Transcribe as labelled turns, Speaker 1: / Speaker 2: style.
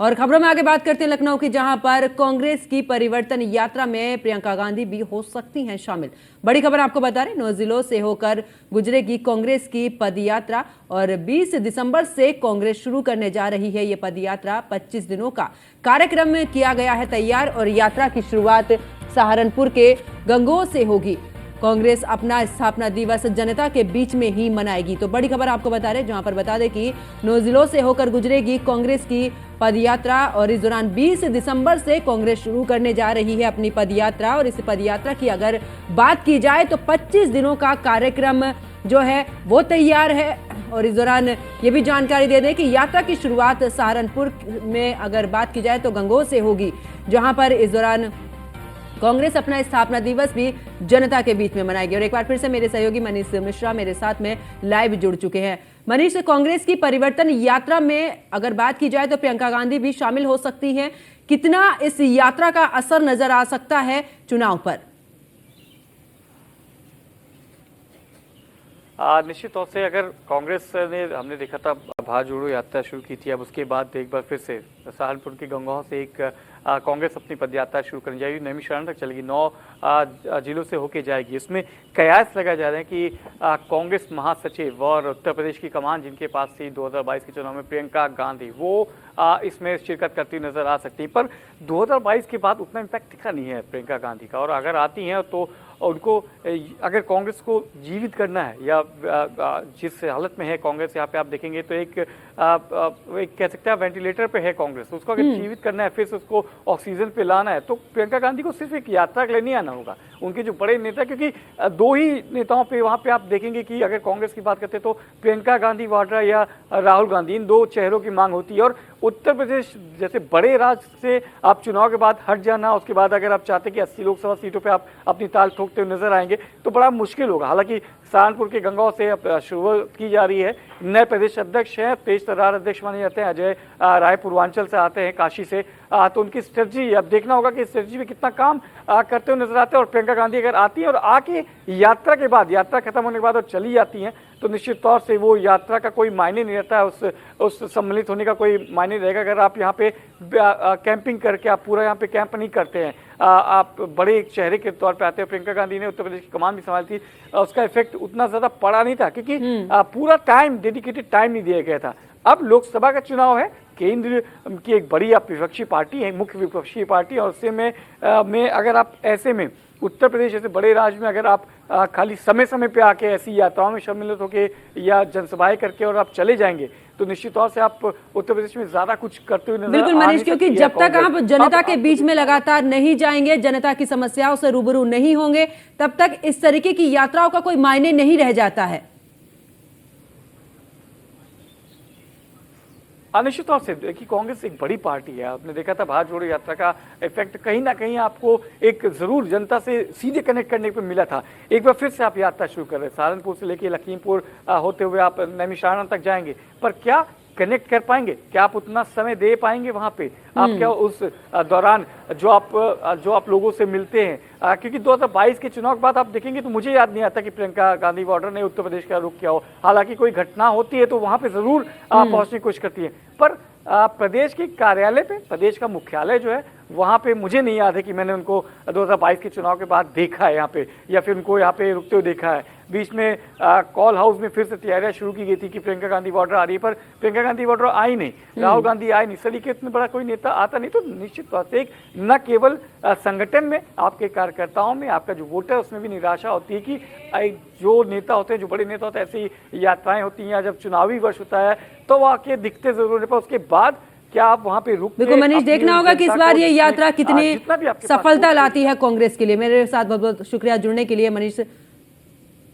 Speaker 1: और खबरों में आगे बात करते हैं लखनऊ की, जहां पर कांग्रेस की परिवर्तन यात्रा में प्रियंका गांधी भी हो सकती हैं शामिल। बड़ी खबर आपको बता रहे, 9 जिलों से होकर गुजरेगी कांग्रेस की पदयात्रा और 20 दिसंबर से कांग्रेस शुरू करने जा रही है। ये पदयात्रा 25 दिनों का कार्यक्रम में किया गया है तैयार और यात्रा की शुरुआत सहारनपुर के गंगोह से होगी। कांग्रेस अपना स्थापना दिवस जनता के बीच में ही मनाएगी। तो बड़ी खबर आपको बता रहे, जहां पर बता दें कि 9 जिलों से होकर गुजरेगी कांग्रेस की पदयात्रा और इस दौरान 20 दिसंबर से कांग्रेस शुरू करने जा रही है अपनी पदयात्रा। और इस पदयात्रा की अगर बात की जाए तो 25 दिनों का कार्यक्रम जो है वो तैयार है। और इस दौरान ये भी जानकारी दे दें कि यात्रा की शुरुआत सहारनपुर में अगर बात की जाए तो गंगोह से होगी, जहां पर इस दौरान कांग्रेस अपना स्थापना दिवस भी जनता के बीच में मनाएगी। और एक बार फिर से मेरे सहयोगी मनीष मिश्रा मेरे साथ में लाइव जुड़ चुके हैं। मनीष, कांग्रेस की परिवर्तन यात्रा में अगर बात की जाए तो प्रियंका गांधी भी शामिल हो सकती हैं। कितना इस यात्रा का असर नजर आ सकता है चुनाव पर?
Speaker 2: निश्चित तौर से अगर कांग्रेस ने, हमने देखा था भारत जोड़ो यात्रा शुरू की थी, अब उसके बाद एक बार फिर से सहारनपुर के गंगोह से एक कांग्रेस अपनी पदयात्रा शुरू करने जाएगी, नैमिषारण्य तक चलेगी, 9 जिलों से होके जाएगी। इसमें कयास लगाए जा रहे हैं कि कांग्रेस महासचिव और उत्तर प्रदेश की कमान जिनके पास थी 2022 के चुनाव में, प्रियंका गांधी, वो इसमें शिरकत करती नजर आ सकती है। पर 2022 के बाद उतना इम्पैक्ट दिखा नहीं है प्रियंका गांधी का, और अगर आती हैं तो उनको अगर कांग्रेस को जीवित करना है या जिस हालत में है कांग्रेस, यहाँ पे आप देखेंगे तो एक कह सकते हैं वेंटिलेटर पे है कांग्रेस, उसको अगर जीवित करना है, फिर से उसको ऑक्सीजन पे लाना है, तो प्रियंका गांधी को सिर्फ एक यात्रा के लिए नहीं आना होगा। उनके जो बड़े नेता, क्योंकि 2 ही नेताओं पे वहाँ पे आप देखेंगे कि अगर कांग्रेस की बात करते तो प्रियंका गांधी वाड्रा या राहुल गांधी, इन 2 चेहरों की मांग होती है। और उत्तर प्रदेश जैसे बड़े राज्य से आप चुनाव के बाद हट जाना, उसके बाद अगर आप चाहते कि 80 लोकसभा सीटों पे आप अपनी ताल ठोकते हुए नजर आएंगे तो बड़ा मुश्किल होगा। हालांकि सहारनपुर के गंगोह से शुरुआत की जा रही है। नए प्रदेश अध्यक्ष हैं, तेज तर्रार अध्यक्ष माने जाते हैं, अजय राय पूर्वांचल से आते हैं, काशी से, तो उनकी स्ट्रेटजी अब देखना होगा कि स्ट्रेटजी में कितना काम करते हुए नजर आते हैं। और प्रियंका गांधी अगर आती है और आके यात्रा के बाद, यात्रा खत्म होने के बाद और चली जाती हैं, तो निश्चित तौर से वो यात्रा का कोई मायने नहीं रहता है, उस सम्मिलित होने का कोई मायने रहेगा अगर आप यहाँ पे कैंपिंग करके आप पूरा यहाँ पे कैंप नहीं करते हैं, आप बड़े एक चेहरे के तौर पे आते हैं। प्रियंका गांधी ने उत्तर प्रदेश की कमान भी संभाली थी, उसका इफेक्ट उतना ज्यादा पड़ा नहीं था क्योंकि पूरा टाइम, डेडिकेटेड टाइम नहीं दिया गया था। अब लोकसभा का चुनाव है, केंद्र की एक बड़ी आप विपक्षी पार्टी है, मुख्य विपक्षी पार्टी, और उससे में अगर आप ऐसे में उत्तर प्रदेश जैसे बड़े राज्य में अगर आप खाली समय समय पे आके ऐसी यात्राओं में सम्मिलित होके या जनसभाएं करके और आप चले जाएंगे तो निश्चित तौर से आप उत्तर प्रदेश में ज्यादा कुछ करते हुए नजर
Speaker 1: बिल्कुल मनीष, क्योंकि जब तक आप जनता के बीच में लगातार नहीं जाएंगे, जनता की समस्याओं से रूबरू नहीं होंगे, तब तक इस तरीके की यात्राओं का कोई मायने नहीं रह जाता है।
Speaker 2: निश्चित तौर से कि कांग्रेस एक बड़ी पार्टी है, आपने देखा था भारत जोड़ो यात्रा का इफेक्ट कहीं ना कहीं आपको एक जरूर जनता से सीधे कनेक्ट करने पे मिला था। एक बार फिर से आप यात्रा शुरू कर रहे हैं, सहारनपुर से लेके लखीमपुर होते हुए आप नैमिषारण्य तक जाएंगे, पर क्या कनेक्ट कर पाएंगे? क्या आप उतना समय दे पाएंगे वहां पे? आप क्या उस दौरान जो आप लोगों से मिलते हैं, क्योंकि 2022 के चुनाव के बाद आप देखेंगे तो मुझे याद नहीं आता कि प्रियंका गांधी वाड्रा ने उत्तर प्रदेश का रुख किया हो। हालांकि कोई घटना होती है तो वहां पे जरूर पहुंचने की कोशिश करती है, पर प्रदेश के कार्यालय पे, प्रदेश का मुख्यालय जो है वहां पे मुझे नहीं याद है कि मैंने उनको 2022 के चुनाव के बाद देखा है यहाँ पे, या फिर उनको यहाँ पे रुकते हुए देखा है। बीच में कॉल हाउस में फिर से तैयारियां शुरू की गई थी कि प्रियंका गांधी वाड्रा आ रही है, पर प्रियंका गांधी वाड्रा आई नहीं, राहुल गांधी आए नहीं, सलीके इतने बड़ा कोई नेता आता नहीं। तो निश्चित तौर से एक न केवल संगठन में, आपके कार्यकर्ताओं में, आपका जो वोटर, उसमें भी निराशा होती है कि जो नेता होते हैं, जो बड़े नेता होते हैं, ऐसी यात्राएं होती हैं, जब चुनावी वर्ष होता है तो आके दिखते जरूर है, पर उसके बाद क्या आप वहां पे रुक?
Speaker 1: देखो मनीष, देखना होगा कि इस बार ये यात्रा कितनी सफलता लाती है कांग्रेस के लिए। मेरे साथ बहुत बहुत शुक्रिया जुड़ने के लिए मनीष।